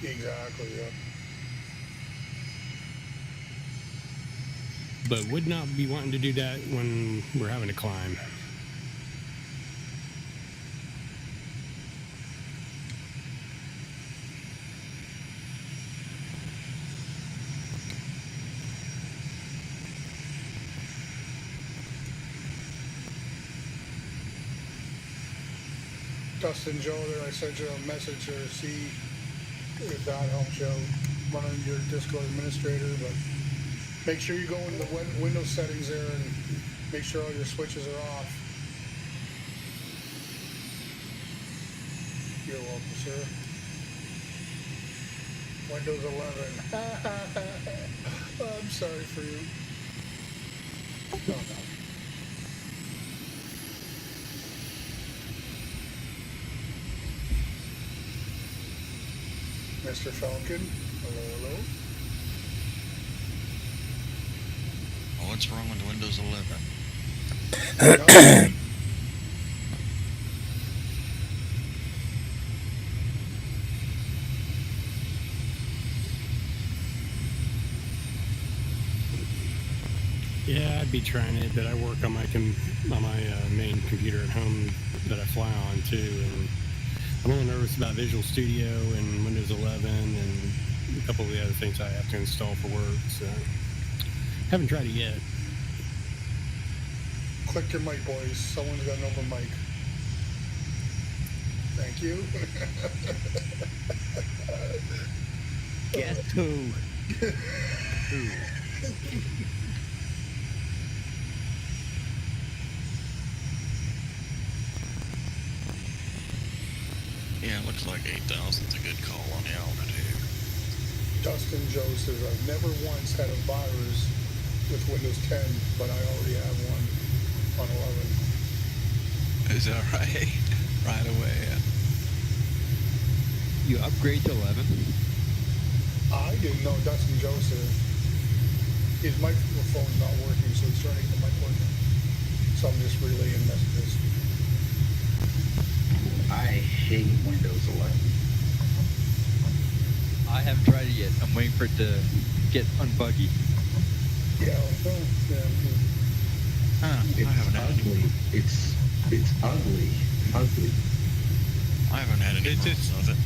Exactly, yeah. But would not be wanting to do that when we're having to climb. Dustin, Joe, there, I sent you a message there to see if that helps you out running your Discord administrator, but make sure you go into the Windows settings there and make sure all your switches are off. You're welcome, sir. Windows 11. I'm sorry for you. No, no. Mr. Falcon, hello, hello. Oh, what's wrong with Windows 11? Yeah, I'd be trying it, but I work on my main computer at home that I fly on too, and I'm a little nervous about Visual Studio and Windows 11 and a couple of the other things I have to install for work. So, haven't tried it yet. Click your mic, boys. Someone's got an open mic. Thank you. Guess who? Who? Yeah, it looks like 8,000 is a good call on the altitude. Dustin Joe says, I've never once had a virus with Windows 10, but I already have one on 11. Is that right? Right away, yeah. You upgrade to 11? I didn't know. Dustin Joe said his microphone's not working, so he's trying to get the mic working. So I'm just relaying messages. I hate Windows 11. I haven't tried it yet. I'm waiting for it to get unbuggy. Yeah, well, yeah. It's ugly. It's ugly. Ugly. I haven't had any problems with it.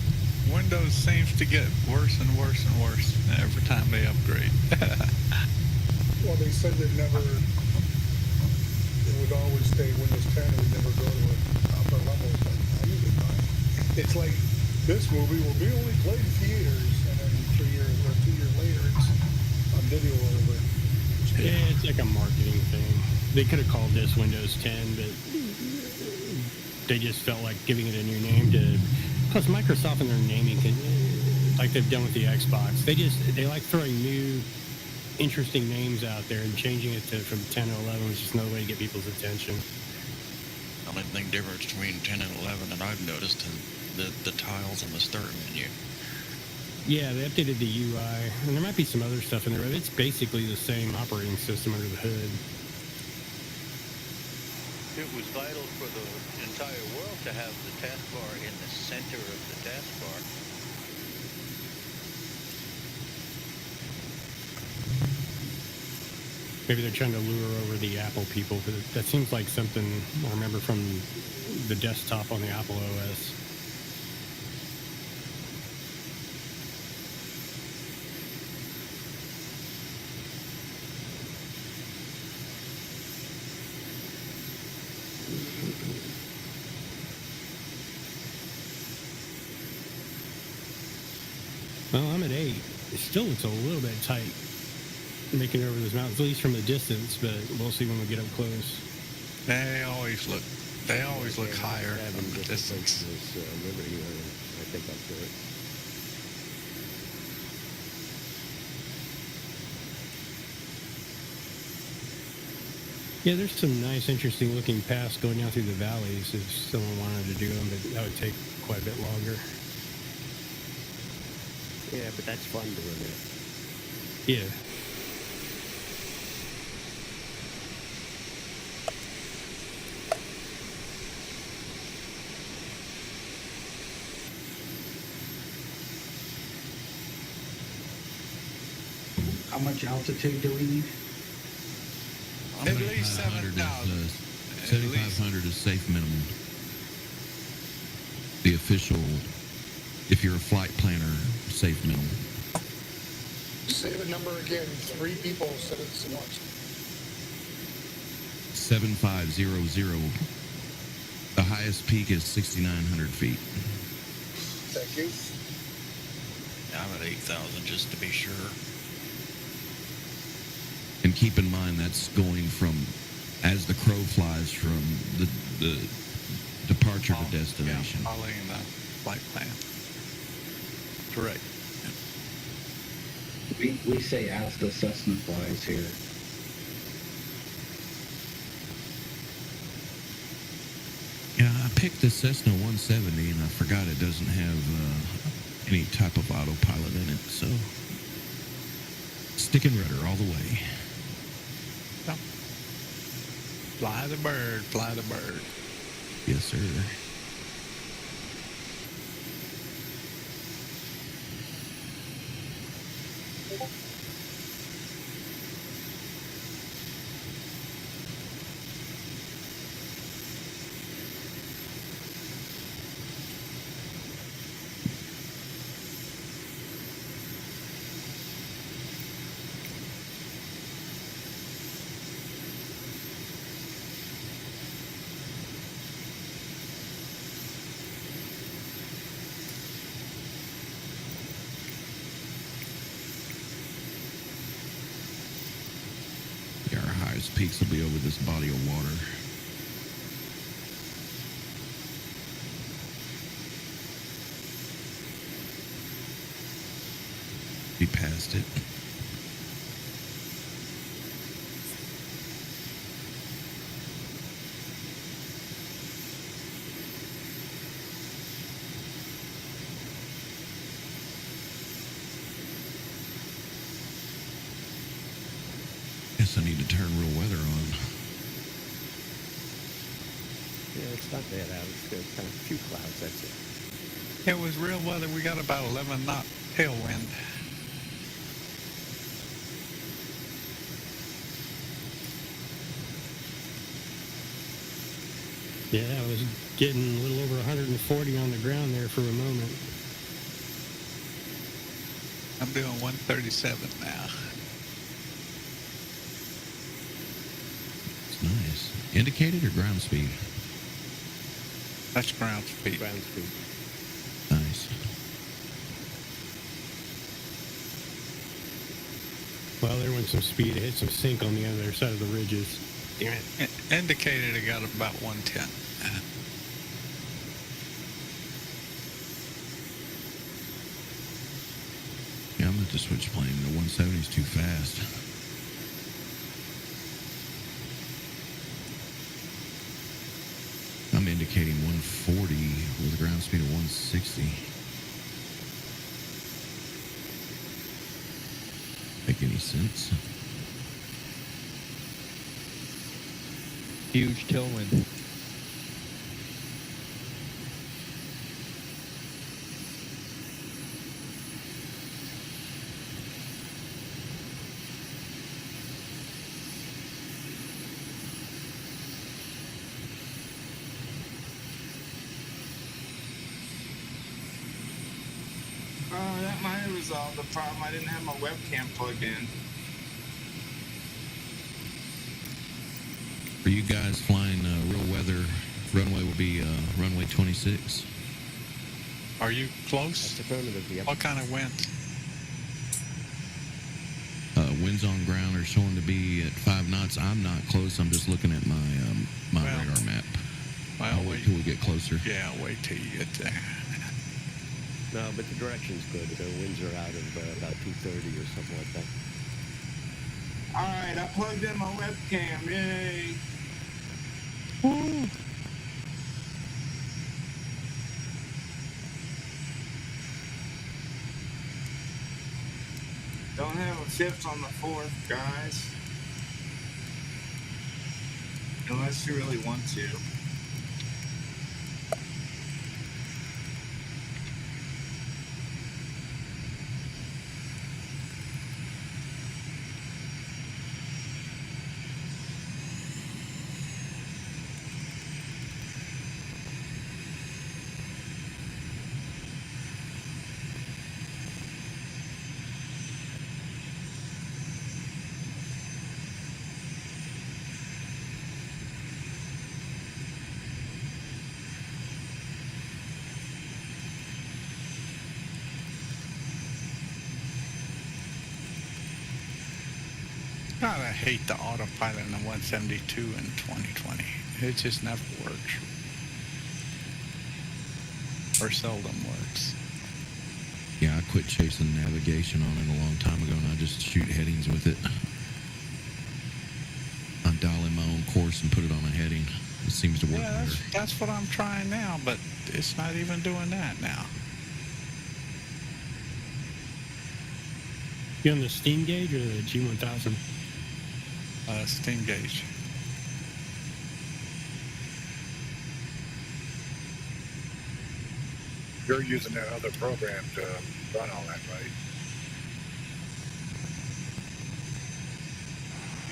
Windows seems to get worse and worse and worse every time they upgrade. Well, they said it would always stay Windows 10. It would never go to upper levels. It's like this movie will be only played in theaters, and then 2 years later, it's on video or whatever. Yeah, it's like a marketing thing. They could have called this Windows 10, but they just felt like giving it a new name to. Plus, Microsoft and their naming, like they've done with the Xbox, they like throwing new, interesting names out there and changing it from 10 to 11 was just another way to get people's attention. The only thing difference between 10 and 11 that I've noticed is the tiles on the start menu. Yeah, they updated the UI, and there might be some other stuff in there, but it's basically the same operating system under the hood. It was vital for the entire world to have the taskbar in the center of the taskbar. Maybe they're trying to lure over the Apple people, but that seems like something I remember from the desktop on the Apple OS. Well, I'm at 8. It still looks a little bit tight making it over those mountains, at least from the distance, but we'll see when we get up close. They always look higher from the distance. Liberty, I think that's it. Yeah, there's some nice, interesting looking paths going down through the valleys if someone wanted to do them, but that would take quite a bit longer. Yeah, but that's fun doing it. Yeah. How much altitude do we need? At least 7,000. At least. 7,500 is safe minimum. The official, if you're a flight planner, safe minimum. Say the number again. 3 people said it once. 7,500. The highest peak is 6,900 feet. Thank you. I'm at 8,000 just to be sure. And keep in mind that's going from, as the crow flies from the departure to destination. Yeah, following the flight plan. Correct. We say as the Cessna flies here. Yeah, I picked the Cessna 170 and I forgot it doesn't have any type of autopilot in it, so stick and rudder all the way. Yep. Fly the bird, fly the bird. Yes, sir. Yeah, our highest peaks will be over this body of water. Be past it. Guess I need to turn real weather on. Yeah, it's not bad out. It's got kind of a few clouds, that's it. It was real weather. We got about 11 knot tailwind. Yeah, I was getting a little over 140 on the ground there for a moment. I'm doing 137 now. It's nice. Indicated or ground speed? That's ground speed. Ground speed. Nice. Well, there went some speed. It hit some sink on the other side of the ridges. Damn it. Indicated I got about 110. Yeah, I'm going to switch plane. The 170 is too fast. I'm indicating 140 with a ground speed of 160. Make any sense? Huge tailwind. That might have resolved the problem. I didn't have my webcam plugged in. For you guys flying real weather, runway will be runway 26. Are you close? That's affirmative, yep. What kind of wind? Winds on ground are showing to be at 5 knots. I'm not close. I'm just looking at my my Well, radar map. Well, I'll wait till we get closer. Yeah, wait till you get there. No, but the direction's good. The winds are out of about 230 or something like that. Alright, I plugged in my webcam. Yay. Don't have a fifth on the fourth, guys. Unless you really want to. God, I hate the autopilot in the 172 in 2020. It just never works. Or seldom works. Yeah, I quit chasing navigation on it a long time ago, and I just shoot headings with it. I dial in my own course and put it on a heading. It seems to work Yeah, better. that's what I'm trying now, but it's not even doing that now. You on the Steam gauge or the G1000? Steam gauge. You're using that other program to run all that, right?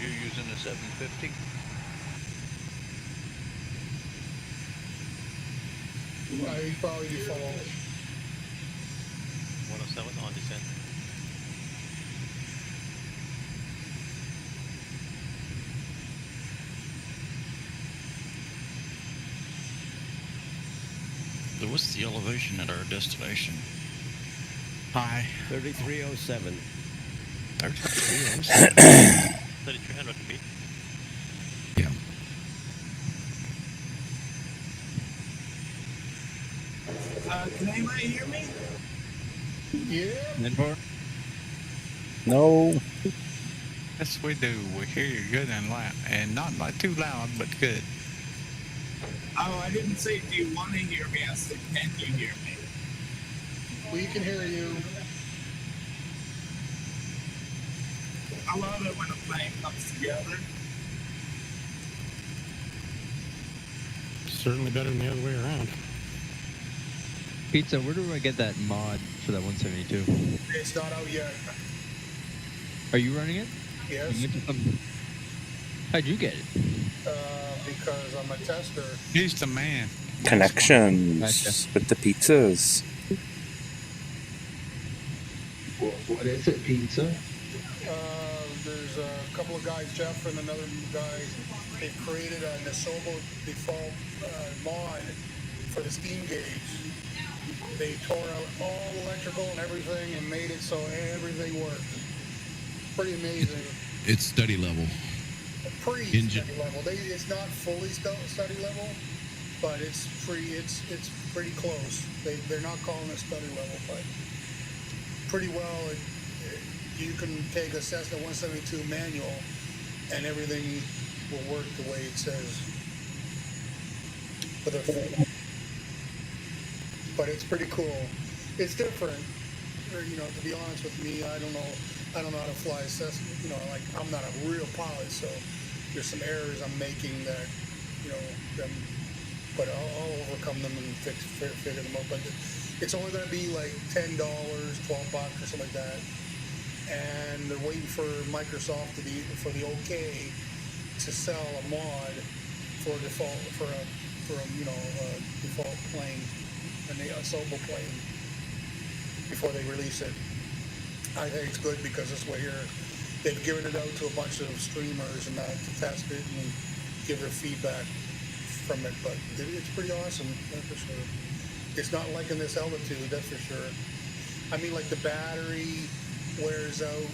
You're using the 750? I probably default. 107 on descent. So what's the elevation at our destination? Hi. 3307. 3300 feet. Yeah. Can anybody hear me? Yeah. No. Yes, we do. We hear you good and loud, and not like too loud, but good. Oh, I didn't say do you want to hear me. I said can you hear me? We can hear you. I love it when a plane comes together. Certainly better than the other way around. Pizza, where do I get that mod for that 172? It's not out yet. Are you running it? Yes. How'd you get it? Because I'm a tester. He's the man. Connections Gotcha. with the pizzas. What is it, pizza? There's a couple of guys, Jeff and another guy, they created a Nasobo default mod for the steam gauge. They tore out all electrical and everything and made it so everything works. Pretty amazing. It's study level. Pre-study level. It's not fully study level, but it's pretty close. They're not calling it study level, but pretty well. You can take a Cessna 172 manual, and everything will work the way it says. But it's pretty cool. It's different. To be honest with me, I don't know how to fly a Cessna. Like I'm not a real pilot, so there's some errors I'm making that, but I'll overcome them and figure them out. But it's only going to be like $10, $12 or something like that. And they're waiting for Microsoft for the okay to sell a mod for a default plane, a Sobo plane, before they release it. I think it's good because this way here they've given it out to a bunch of streamers and that to test it and give their feedback from it. But it's pretty awesome, that's for sure. It's not like in this altitude, that's for sure. I mean, like the battery wears out,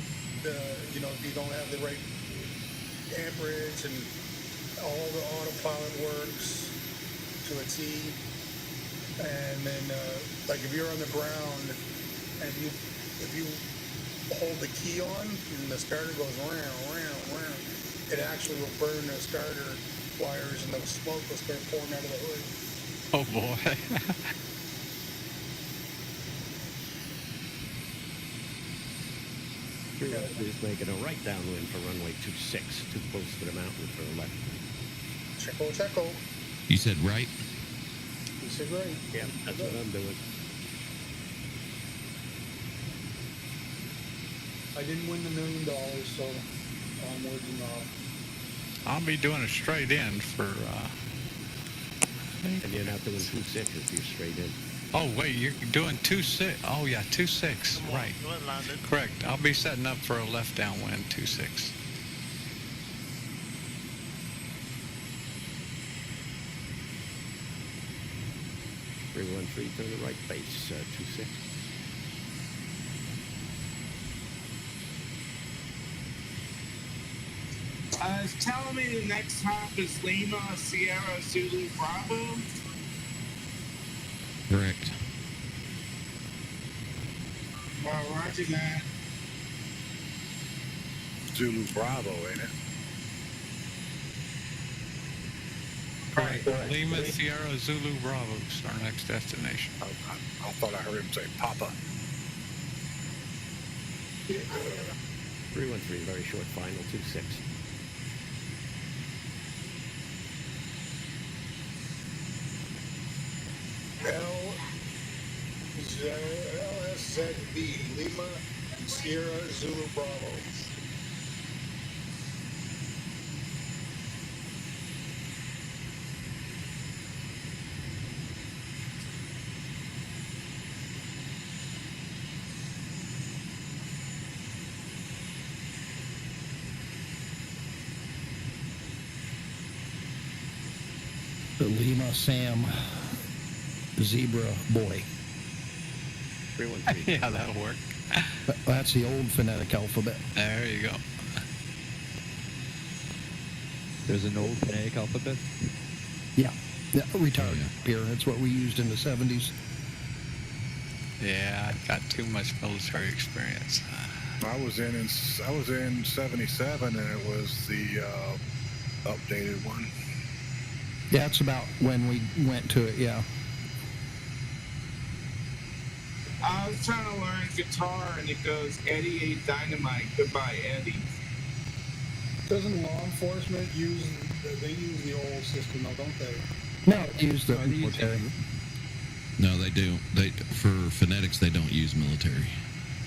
if you don't have the right amperage, and all the autopilot works to a T. And then, like if you're on the ground and if you hold the key on and the starter goes round, it actually will burn the starter wires and the smoke will start pouring out of the hood. Oh boy. Is making a right downwind for runway 26, too close to the mountain for a left. Checo. You said right? You said right. Yeah, that's what I'm doing. I didn't win the $1 million, so onwards and off. I'll be doing a straight in for. And you're not doing 2.6 if you're straight in. Oh wait, you're doing 2.6. Oh yeah, 2.6. Right. Correct. I'll be setting up for a left downwind 2.6. 313, turn the right base, 26. It's telling me the next stop is Lima, Sierra, Zulu, Bravo. Correct. Roger that. Zulu Bravo, ain't it? Right. Lima, Sierra, Zulu, Bravo's our next destination. I thought I heard him say Papa. 313, very short final, 26. LSZB, Lima, Sierra, Zulu, Bravo. The Lima Sam Zebra Boy. 313. Yeah, that'll work. That's the old phonetic alphabet. There you go. There's an old phonetic alphabet. Yeah, retired here. That's what we used in the 70s. Yeah, I got too much military experience. I was in 77, and it was the updated one. Yeah, it's about when we went to it, yeah. I was trying to learn guitar, and it goes Eddie ate dynamite. Goodbye, Eddie. Doesn't law enforcement use the old system, though, don't they? No, use the military. No, they do. For phonetics, they don't use military.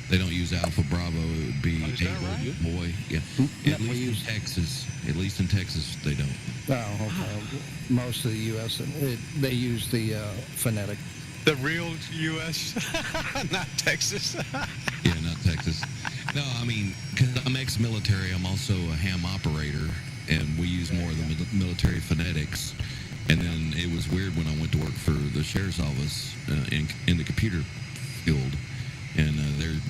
They don't use Alpha Bravo. It would be Able Boy. Yeah. At least in Texas, they don't. Oh, okay. Most of the U.S. They use the phonetic. The real U.S., not Texas. Yeah, not Texas. No, I mean, because I'm ex-military, I'm also a ham operator, and we use more of the military phonetics. And then it was weird when I went to work for the sheriff's office in the computer field, and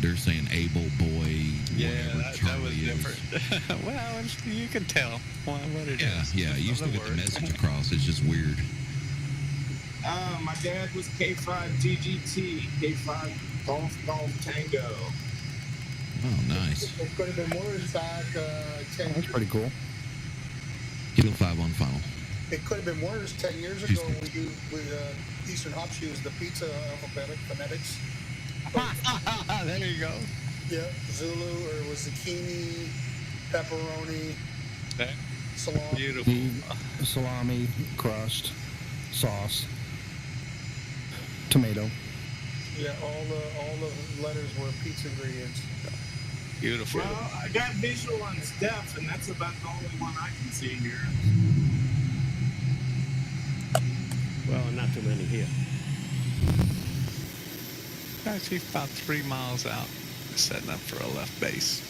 they're saying Able Boy, whatever that was Charlie is. different. Well, you can tell what it is. Yeah, you still get the message across. It's just weird. My dad was K5 GGT, K5 Golf Tango. Oh, nice. It could have been worse back 10 That's pretty cool. Kilo 5 on final. It could have been worse 10 years ago. With Eastern Hops used the pizza alphabetic phonetics. There you go. Yeah, Zulu, or it was zucchini, pepperoni, salami. Beautiful. Salami, crust, sauce, tomato. Yeah, all the letters were pizza ingredients. Beautiful. Well, I got visual on Steph, and that's about the only one I can see here. Well, not too many here. Actually, about 3 miles out, setting up for a left base.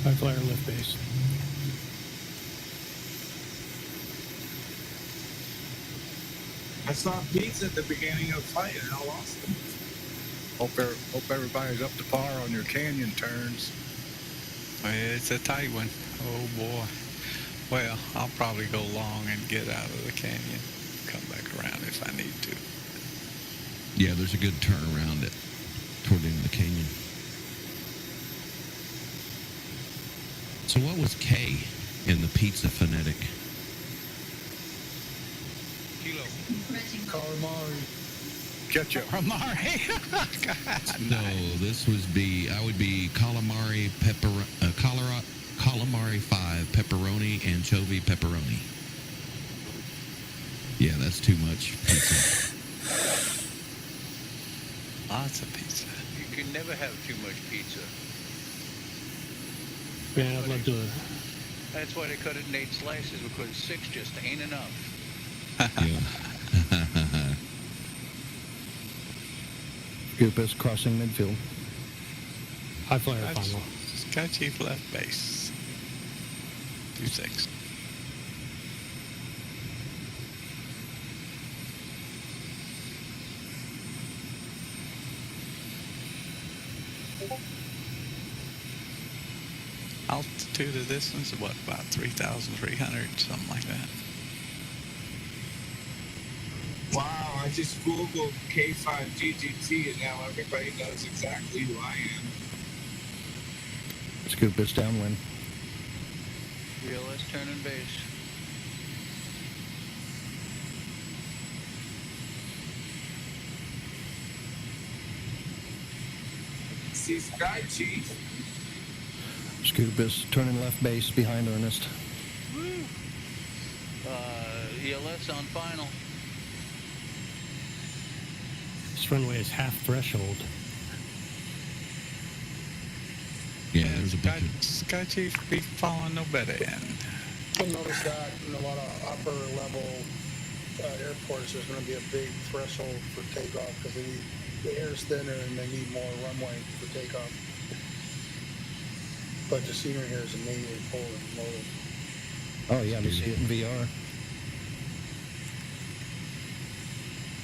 High flyer lift base. I saw pizza at the beginning of the fight, and I lost them. Hope everybody's up to par on your canyon turns. It's a tight one. Oh boy. Well, I'll probably go long and get out of the canyon, come back around if I need to. Yeah, there's a good turnaround toward the end of the canyon. So what was K in the pizza phonetic? Kilo. Calamari. Ketchup. Calamari. No, I would be calamari, calamari 5, pepperoni, anchovy, pepperoni. Yeah, that's too much pizza. Lots of pizza. You can never have too much pizza. Man, I'd love to. That's why they cut it in 8 slices, because 6 just ain't enough. Yeah. Goopus crossing midfield. High flyer That's final. Sky Chief left base. 2-6. Altitude of distance is what, about 3,300, something like that. Wow, I just Googled K5 GGT and now everybody knows exactly who I am. Scoop is downwind. VLS turning base. See Sky Chief. Scoop is turning left base behind Ernest. Woo! ELS on final. This runway is half threshold. Yeah, there's a bunch of Sky Chief be falling no better end. You'll notice that in a lot of upper level airports, there's going to be a big threshold for takeoff because the air's thinner and they need more runway for takeoff. But the scenery here is amazing, holy moly. Oh yeah, we see it in VR.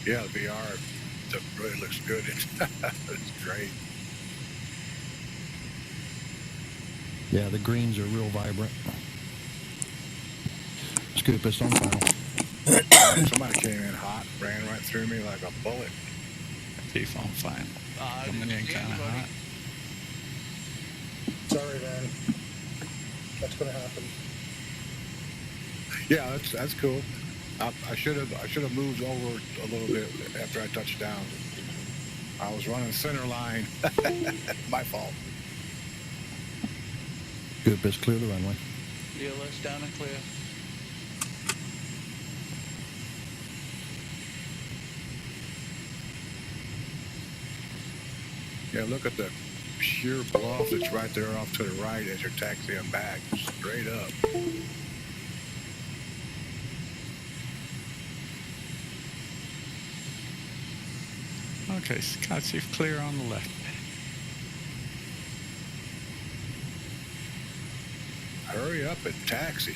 Yeah, the VR really looks good. It's great. Yeah, the greens are real vibrant. Scoop is on final. Somebody came in hot, ran right through me like a bullet. Chief on final. Coming in kind of hot. Sorry, man. That's going to happen. Yeah, that's cool. I should have moved over a little bit after I touched down. I was running center line. My fault. Scoop is clear the runway. ELS down and clear. Yeah, look at the sheer bluff that's right there off to the right as you're taxiing back, straight up. Okay, Sky Chief clear on the left. Hurry up and taxi.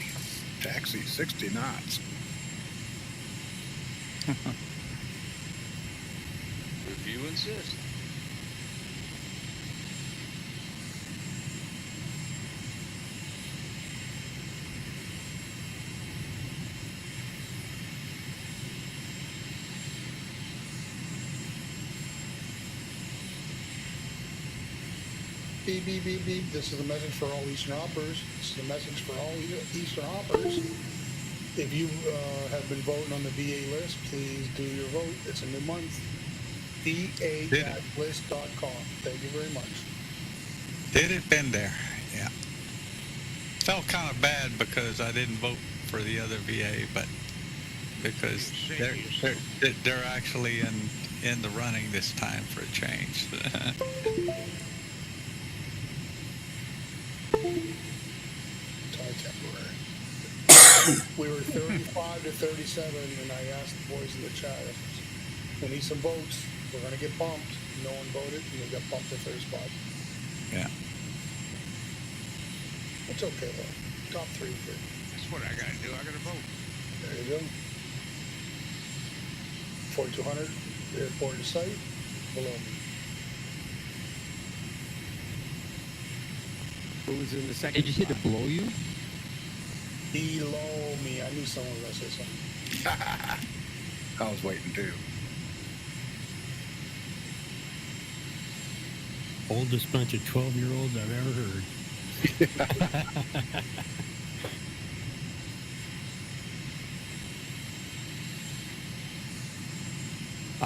Taxi 60 knots. If you insist. Beep, beep, beep, beep. This is a message for all Eastern hoppers. This is a message for all Eastern hoppers. If you have been voting on the VA list, please do your vote. It's a new month. VA-list.com. Thank you very much. Did it been there? Yeah. Felt kind of bad because I didn't vote for the other VA, but because they're actually in the running this time for a change. Temporary. We were 35 to 37, and I asked the boys in the chat, we need some votes. We're going to get bumped. No one voted, and we got bumped to third spot. Yeah. It's okay, though. Top three is good. That's what I got to do. I got to vote. There you go. 4200, airport in sight, below me. Who was in the second? Did you say to blow you? Below me. I knew someone was going to say something. I was waiting too. Oldest bunch of 12-year-olds I've ever heard.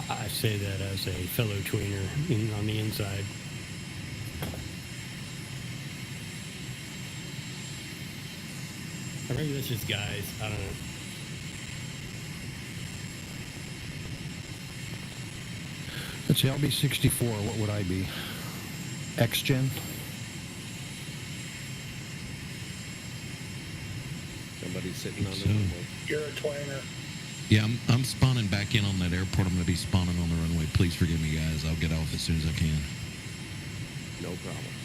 I say that as a fellow tweener on the inside. Or maybe that's just guys. I don't know. Let's see, I'll be 64. What would I be? X-Gen? Somebody's sitting on the runway. You're a twanger. Yeah, I'm spawning back in on that airport. I'm going to be spawning on the runway. Please forgive me, guys. I'll get off as soon as I can. No problem.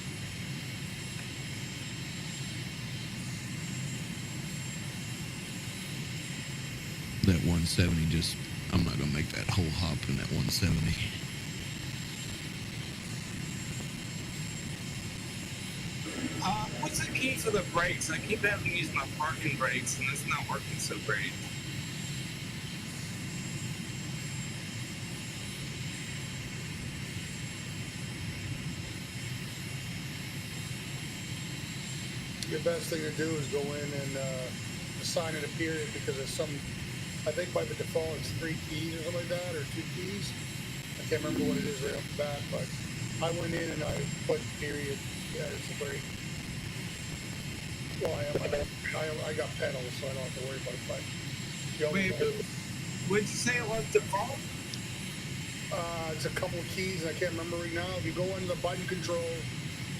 That 170 just, I'm not going to make that whole hop in that 170. What's that key for the brakes? I keep having to use my parking brakes, and it's not working so great. The best thing to do is go in and assign it a period, because there's some, I think by the default it's 3 keys or something like that, or 2 keys. I can't remember what it is right off the bat, but I went in and I put period. Yeah, it's a break. Well, I got pedals, so I don't have to worry about it. But wait, what'd you say it was default? It's a couple of keys, and I can't remember right now. If you go into the button control,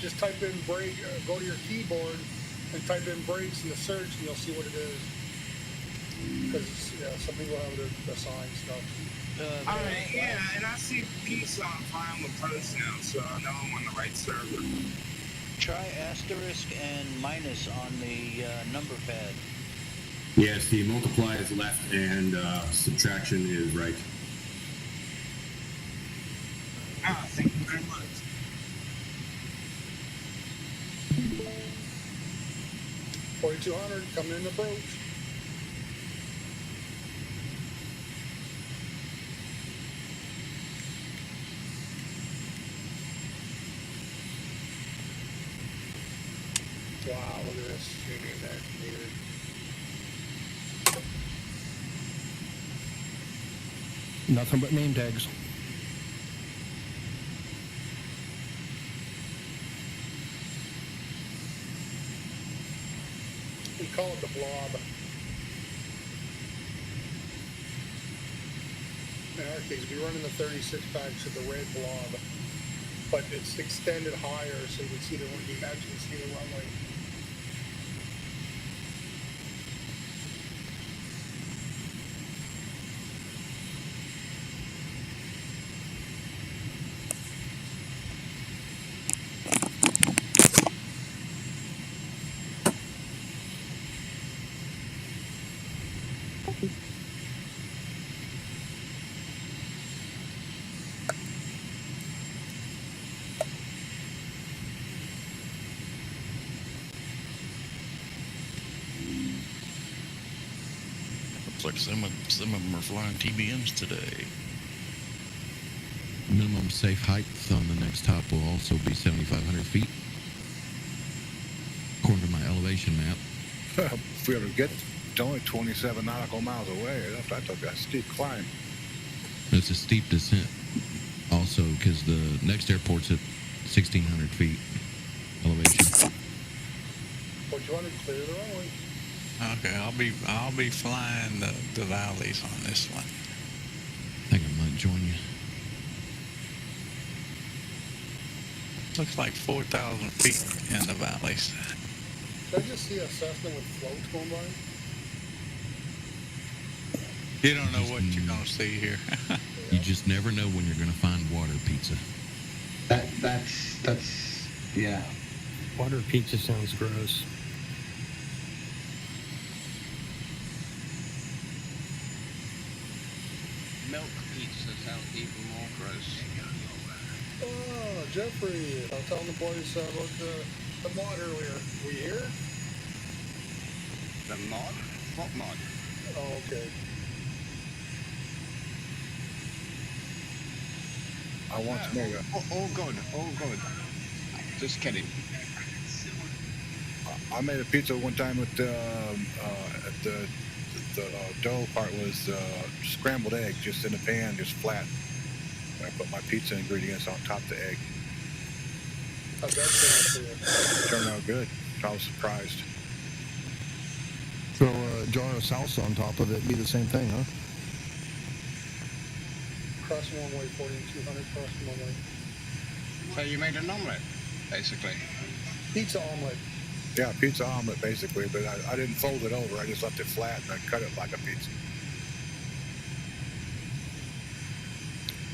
just type in brake, go to your keyboard and type in brakes in the search, and you'll see what it is. Because some people have their assigned stuff. Alright, yeah, and I see peace on file with post now, so I know I'm on the right server. Try asterisk and minus on the number pad. Yes, the multiply is left and subtraction is right. Ah, thank you very much. $4,200 coming in the approach. Wow, look at this. Nothing but name tags. We call it the blob. In our case, we run in the 36 packs of the red blob, but it's extended higher, so you can see you actually see the runway. Looks like some of them are flying TBMs today. Minimum safe height on the next top will also be 7,500 feet, according to my elevation map. If we ever get to only 27 nautical miles away, that took a steep climb. It's a steep descent, also, because the next airport's at 1,600 feet elevation. What you want to clear the runway? Okay, I'll be flying the valleys on this one. I think I might join you. Looks like 4,000 feet in the valleys. Did I just see a Cessna with floats going by? You don't know what you're gonna see here. You just never know when you're gonna find water pizza. That's yeah. Water pizza sounds gross. Milk pizza sounds even more gross. Oh, Jeffrey, I was telling the boys about the mod earlier. We here? The mod? What mod? Oh, okay. I want to make all good, all good. Just kidding. I made a pizza one time with the dough part was scrambled egg, just in a pan, just flat. I put my pizza ingredients on top of the egg. How'd that turn out for you? Turned out good. I was surprised. Throw a jar of salsa on top of it, be the same thing, huh? Cross one way, 4,200, cross one way. So you made an omelette, basically. Pizza omelet. Yeah, pizza omelet basically, but I didn't fold it over. I just left it flat and I cut it like a pizza.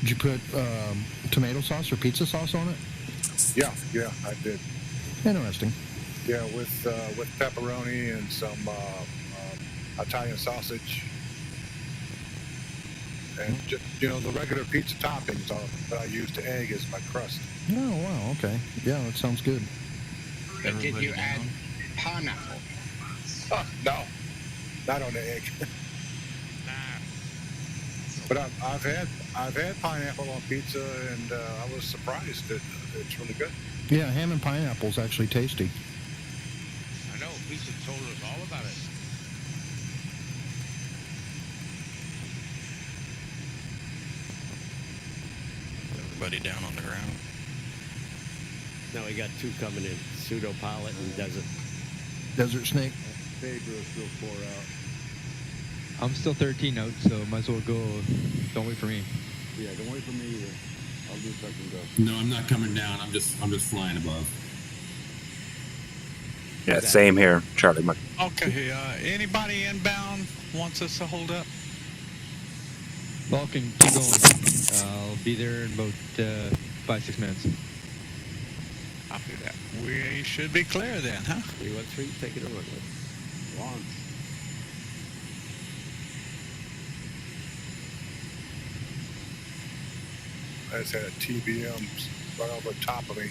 Did you put tomato sauce or pizza sauce on it? Yeah, I did. Interesting. Yeah, with pepperoni and some Italian sausage, and just, the regular pizza toppings. But I used the egg as my crust. Oh wow, okay. Yeah, that sounds good. Did you add pineapple. No, not on the egg. But I've had pineapple on pizza, and I was surprised that it's really good. Yeah, ham and pineapple is actually tasty. I know, pizza told us all about it. Everybody down on the ground. Now we got two coming in, Pseudo Pilot and Desert. Desert Snake. Pedro still 4 out. I'm still 13 out, so might as well go. Don't wait for me. Yeah, don't wait for me either. I'll do second go. No, I'm not coming down. I'm just flying above. Yeah, same here, Charlie. Okay, anybody inbound wants us to hold up? Vulcan, keep going. I'll be there in about 5-6 minutes. I'll do that. We should be clear then, huh? 313, take it over. Launch. I just had a TBM right over the top of me.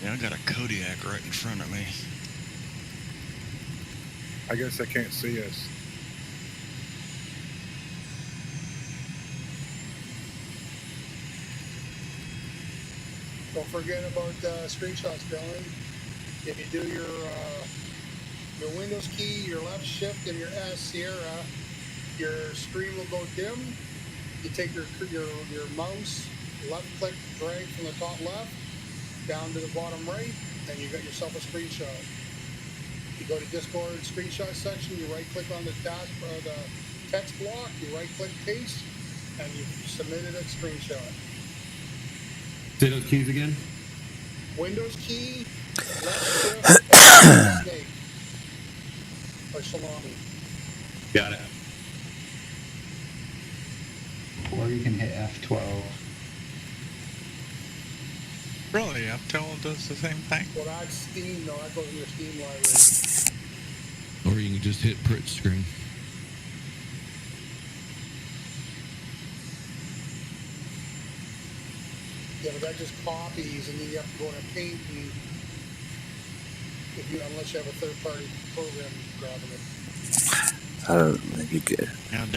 Yeah, I got a Kodiak right in front of me. I guess they can't see us. Don't forget about screenshots, Dylan. If you do your Windows key, your left shift, and your S, Sierra, your screen will go dim. You take your mouse, left click, drag from the top left down to the bottom right, and you got yourself a screenshot. You go to Discord screenshot section, you right click on the task the text block, you right click paste, and you submitted a screenshot. Say those keys again. Windows key, left shift, snake, or salami. Got it. Or you can hit F12. Really? Uptel does the same thing? Well, that's Steam, though. That goes in your Steam library. Or you can just hit print screen. Yeah, but that just copies, and then you have to go in and paint, and unless you have a third-party program grabbing it. I don't think you could.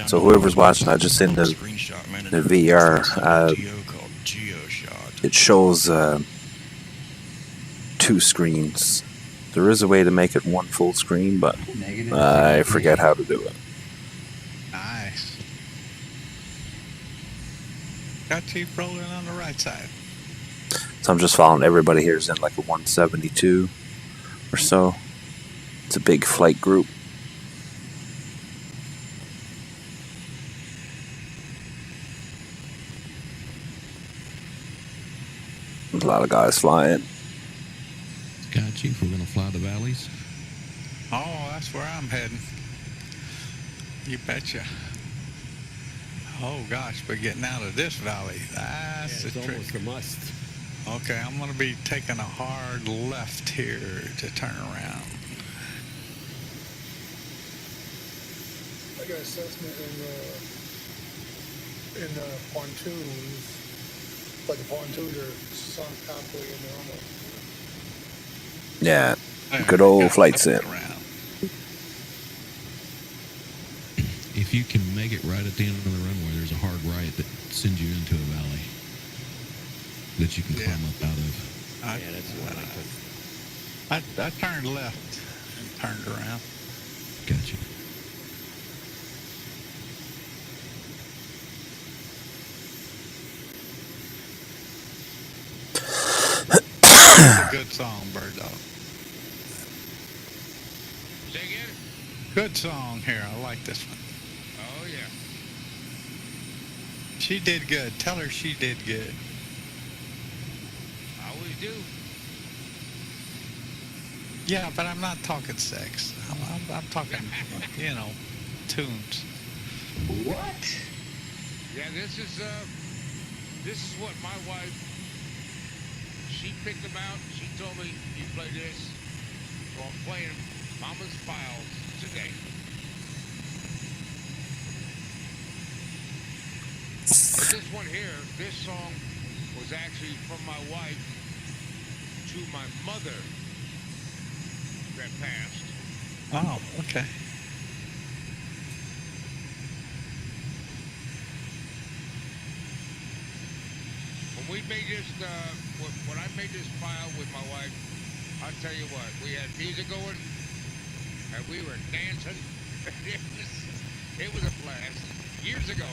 So whoever's watching, I just sent the VR. It shows 2 screens. There is a way to make it one full screen, but I forget how to do it. Nice. Got Chief rolling on the right side. So I'm just following everybody here is in like a 172 or so. It's a big flight group. There's a lot of guys flying. Sky Chief, we're going to fly the valleys. Oh, that's where I'm heading. You betcha. Oh gosh, but getting out of this valley, that's the trick. Almost a must. Okay, I'm going to be taking a hard left here to turn around. I got assessment in pontoons, but the pontoons are sunk halfway in there almost. Yeah, good old flight sim. If you can make it right at the end of the runway, there's a hard right that sends you into a valley that you can climb up out of. Yeah, that's the one I took. I turned left and turned around. Gotcha. It's a good song, Bird Dog. Say again? Good song here. I like this one. Oh, yeah. She did good. Tell her she did good. I always do. Yeah, but I'm not talking sex. I'm talking, tunes. What? Yeah, this is what my wife, she picked them out. She told me, you play this. So I'm playing Mama's Files today. But this one here, this song was actually from my wife to my mother that passed. Oh, okay. When we made this, when I made this file with my wife, I'll tell you what, we had music going, and we were dancing. It was a blast. Years ago.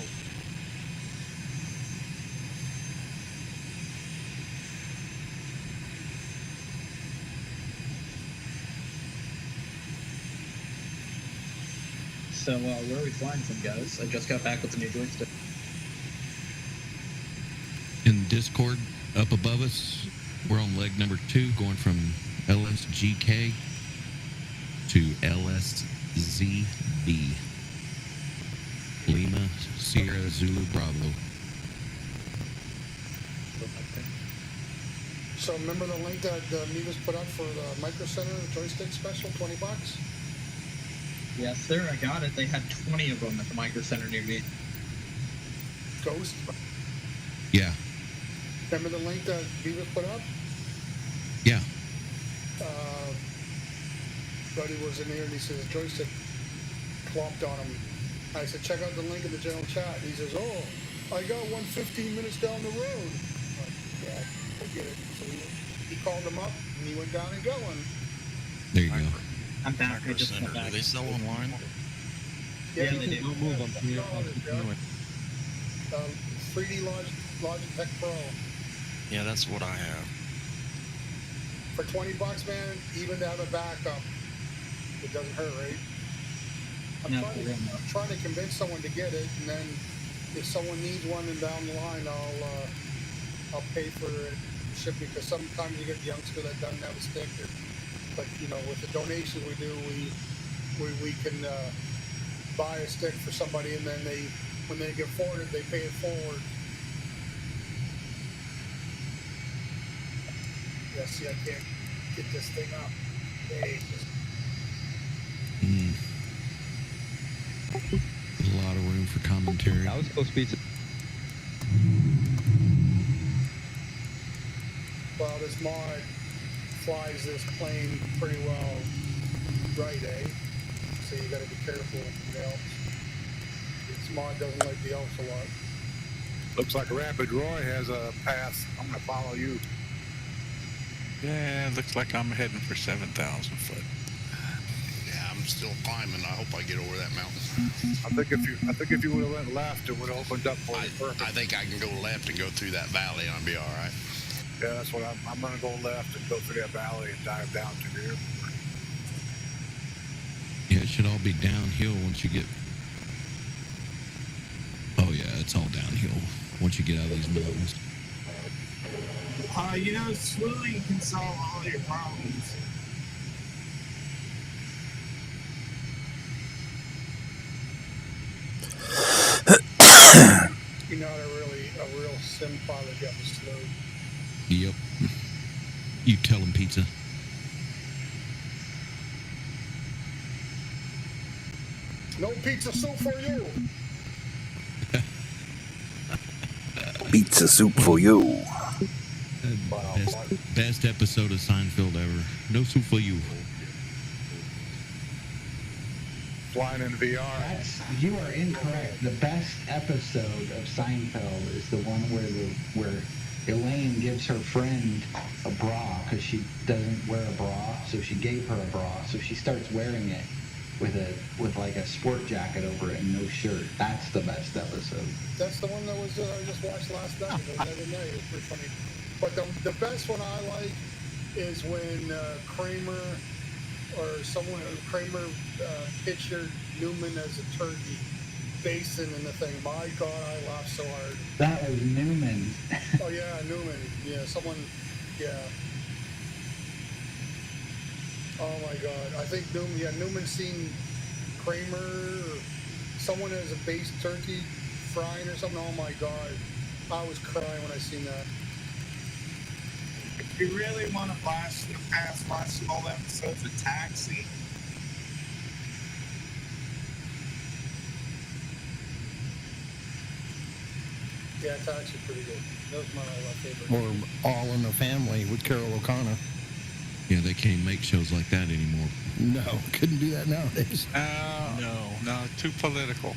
So, where are we flying from, guys? I just got back with the new joystick. In Discord, up above us, we're on leg number 2, going from LSGK to LSZB. Lima, Sierra, Zulu, Bravo. So remember the link that Neva's put up for the Micro Center joystick special, $20? Yes, sir, I got it. They had 20 of them at the Micro Center near me. Ghost? Yeah. Remember the link that Neva's put up? Yeah. Buddy was in here and he says joystick plopped on him. I said, check out the link in the general chat. He says, oh, I got one 15 minutes down the road. I'm like, yeah, I get it. So he called him up and he went down and got one. There you go. I'm back. I just got back. Do they sell online? Yeah, they do. Don't move them. 3D Logitech Pro. Yeah, that's what I have. For $20, man, even to have a backup, it doesn't hurt, right? I'm trying to convince someone to get it, and then if someone needs one and down the line, I'll pay for it shipping, because sometimes you get the youngster that doesn't have a stick. But you know, with the donations we do, we can buy a stick for somebody, and then when they get forwarded, they pay it forward. Yeah, see, I can't get this thing up. Hey, A lot of room for commentary. That was close pizza. Well, this mod flies this plane pretty well, right, eh? So you got to be careful with the Alps. This mod doesn't like the Alps a lot. Looks like Rapid Roy has a pass. I'm going to follow you. Yeah, looks like I'm heading for 7,000 foot. Yeah, I'm still climbing. I hope I get over that mountain. I think if you would have went left, it would have opened up for you. Perfect. I think I can go left and go through that valley, and I'll be all right. Yeah, that's what I'm going to go left and go through that valley and dive down to the airport. Yeah, it should all be downhill once you get... Oh, yeah, it's all downhill once you get out of these mountains. You know, swimming can solve all your problems. You're not a real sim pilot, got me slow. Yep. You tell him, pizza. No pizza soup for you. Pizza soup for you. Best episode of Seinfeld ever. No soup for you. Flying in VR. You are incorrect. The best episode of Seinfeld is the one where Elaine gives her friend a bra because she doesn't wear a bra, so she gave her a bra, so she starts wearing it with like a sport jacket over it and no shirt. That's the best episode. That's the one that was I just watched last night. The other night. It was pretty funny. But the best one I like is when Kramer pictured Newman as a turkey basting in the thing. My God, I laughed so hard. That was Newman. Oh yeah, Newman. Yeah, someone. Yeah. Oh my God, I think Newman. Yeah, Newman seen Kramer or someone as a based turkey frying or something. Oh my God, I was crying when I seen that. If you really want to blast the past, watch some old episodes of Taxi. Yeah, Taxi's pretty good. That was my favorite. Or All in the Family with Carol O'Connor. Yeah, they can't make shows like that anymore. No, couldn't do that nowadays. No, too political.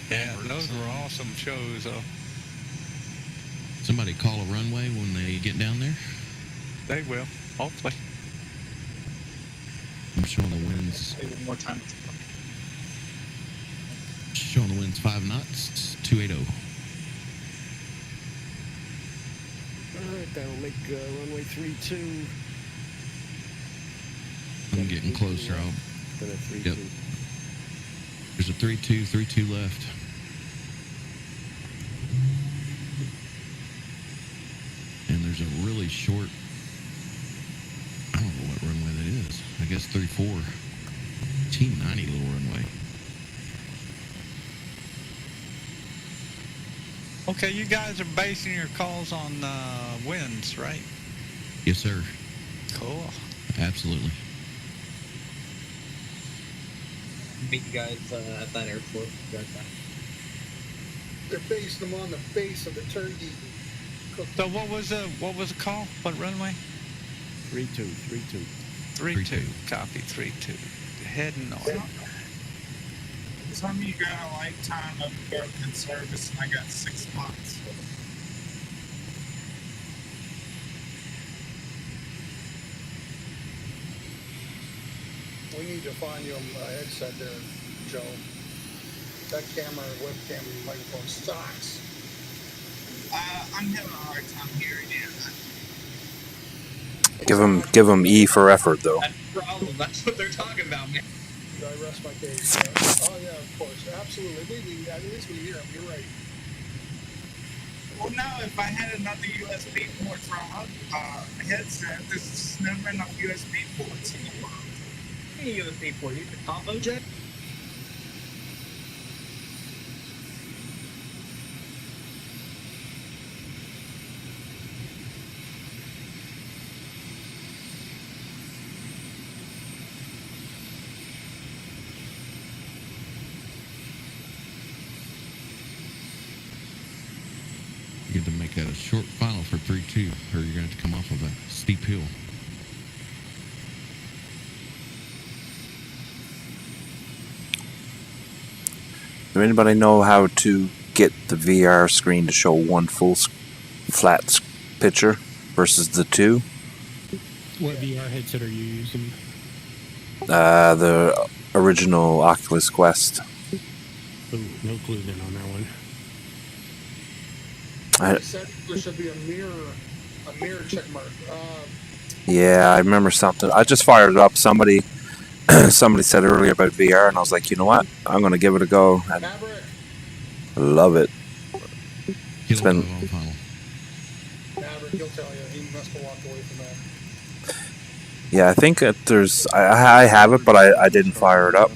Yeah, those were awesome shows, though. Somebody call a runway when they get down there. They will, hopefully. I'm showing the winds. One more time. Showing the winds 5 knots, 280. All right, that'll make runway 32. I'm getting closer. Then a 32. Yep. There's a 3-2, 3-2 left. And there's a really short, I don't know what runway that is. I guess 34. T90 little runway. Okay, you guys are basing your calls on winds, right? Yes, sir. Cool. Absolutely. Meet you guys at that airport. They're basing them on the base of the turkey. So what was the call? What runway? 32. 32. Copy 32. Heading north. Tell me you got a lifetime of government service, and I got 6 months. We need to find you a headset there, Joe. That camera, webcam, and microphone sucks. I'm having a hard time hearing you. Give him E for effort, though. That's the problem. That's what they're talking about, man. Did I rest my case? Oh, yeah, of course. Absolutely. At least we hear him. You're right. Well, now, if I had another USB port for a headset, there's never enough USB ports in the world. Any USB port? You the combo jack? You get to make that a short final for 3-2, or you're going to have to come off of a steep hill. Does anybody know how to get the VR screen to show one full flat picture versus the two? What VR headset are you using? The original Oculus Quest. Oh, no clue then on that one. They said there should be a mirror check mark. Yeah, I remember something. I just fired it up. Somebody said earlier about VR, and I was like, you know what? I'm going to give it a go. And love it. It's been. Maverick, he'll tell you. He must have walked away from that. Yeah, I think there's. I have it, but I didn't fire it up.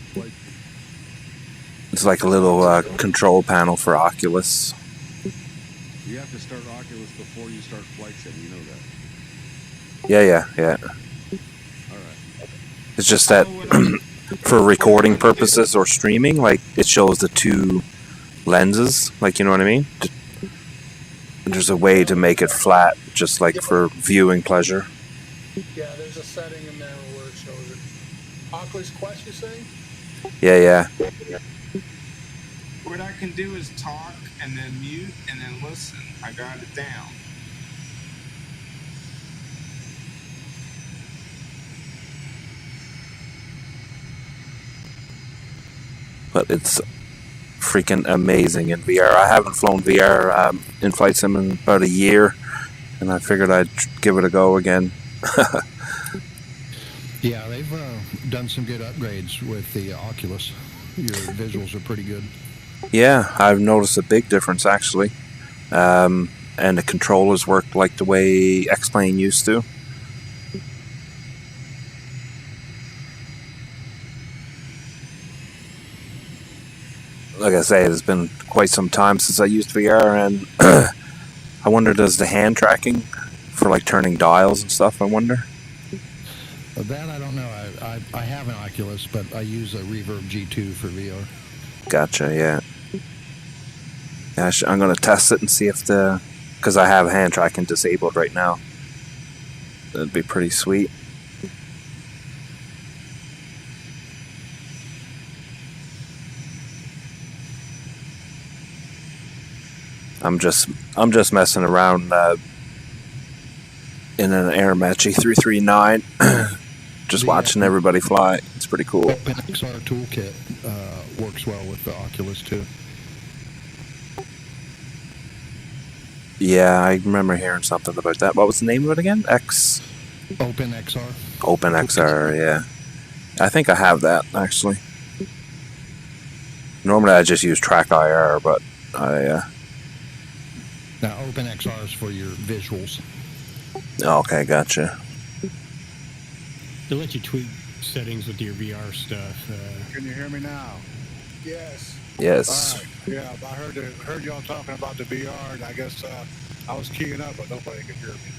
It's like a little control panel for Oculus. You have to start Oculus before you start flight sim. You know that. Yeah. All right. It's just that for recording purposes or streaming, like it shows the two lenses, like you know what I mean? There's a way to make it flat, just like for viewing pleasure. Yeah, there's a setting in there where it shows it. Oculus Quest, you say? Yeah. What I can do is talk and then mute and then listen. I got it down. But it's freaking amazing in VR. I haven't flown VR in flight sim in about a year, and I figured I'd give it a go again. Yeah, they've done some good upgrades with the Oculus. Your visuals are pretty good. Yeah, I've noticed a big difference actually. And the controllers work like the way X-Plane used to. Like I say, it's been quite some time since I used VR, and I wonder, does the hand tracking for like turning dials and stuff, I wonder? That I don't know. I have an Oculus, but I use a Reverb G2 for VR. Gotcha, yeah. I'm going to test it and see if because I have hand tracking disabled right now. That'd be pretty sweet. I'm just messing around in an Air Match 339, just watching everybody fly. It's pretty cool. OpenXR toolkit works well with the Oculus too. Yeah, I remember hearing something about that. What was the name of it again? OpenXR. OpenXR, yeah. I think I have that, actually. Normally I just use TrackIR, but I... Now, OpenXR is for your visuals. Okay, gotcha. They let you tweak settings with your VR stuff. Can you hear me now? Yes. Yes. All right. Yeah, I heard y'all talking about the VR, and I guess I was keying up, but nobody could hear me.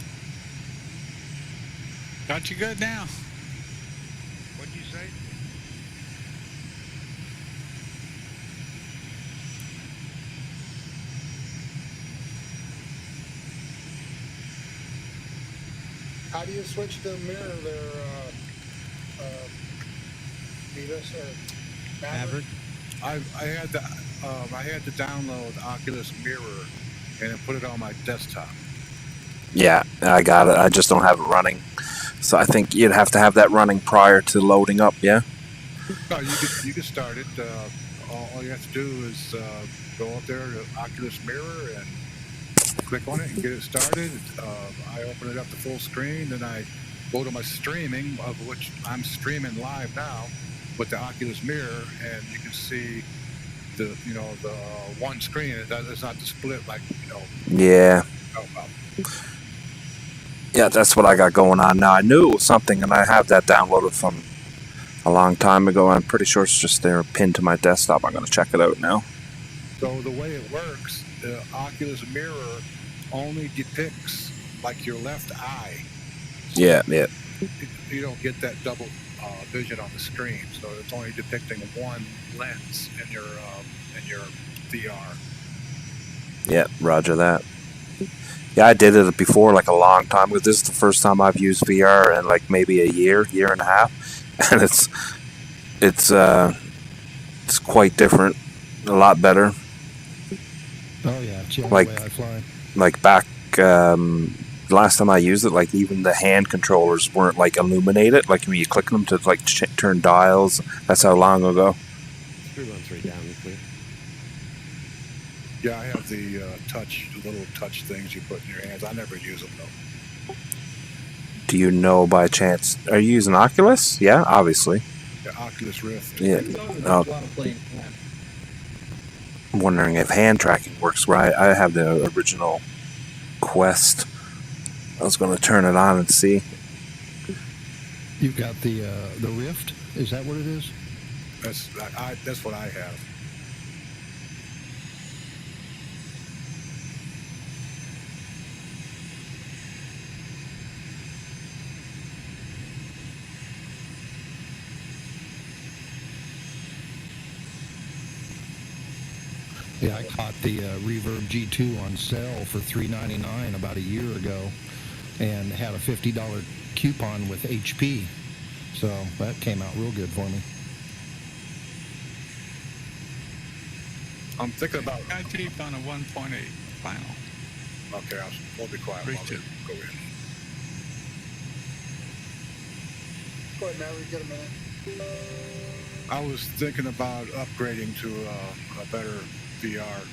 Got you good now. What'd you say? How do you switch the mirror there, Beavis or Maverick? I had to download Oculus Mirror and then put it on my desktop. Yeah, I got it. I just don't have it running. So I think you'd have to have that running prior to loading up, yeah? No, you could start it. All you have to do is go up there to Oculus Mirror and click on it and get it started. I open it up to full screen, then I go to my streaming, of which I'm streaming live now with the Oculus Mirror, and you can see the one screen. It's not the split like Yeah. Yeah, that's what I got going on now. I knew it was something, and I have that downloaded from a long time ago. I'm pretty sure it's just there pinned to my desktop. I'm going to check it out now. So the way it works, the Oculus Mirror only depicts like your left eye. So Yeah. you don't get that double vision on the screen, so it's only depicting one lens in your VR. Yeah, roger that. Yeah, I did it before, like a long time ago. This is the first time I've used VR in like maybe a year and a half, and it's quite different, a lot better. Oh yeah, it's the only Like way I fly. like back the last time I used it, like even the hand controllers weren't like illuminated. Like when you click them to like turn dials. That's how long ago. 313 down and clear. Yeah, I have the little touch things you put in your hands. I never use them though. Do you know by chance? Are you using Oculus? Yeah, obviously. The Oculus Rift. Yeah. Oh. I'm wondering if hand tracking works right. I have the original Quest. I was going to turn it on and see. You've got the Rift. Is that what it is? That's what I have. Yeah, I caught the Reverb G2 on sale for $399 about a year ago, and had a $50 coupon with HP, so that came out real good for me. I'm thinking about. I keep on a 1.8 final. Okay, we'll be quiet. While we go in. Go ahead, Maverick, get a minute. I was thinking about upgrading to a better VR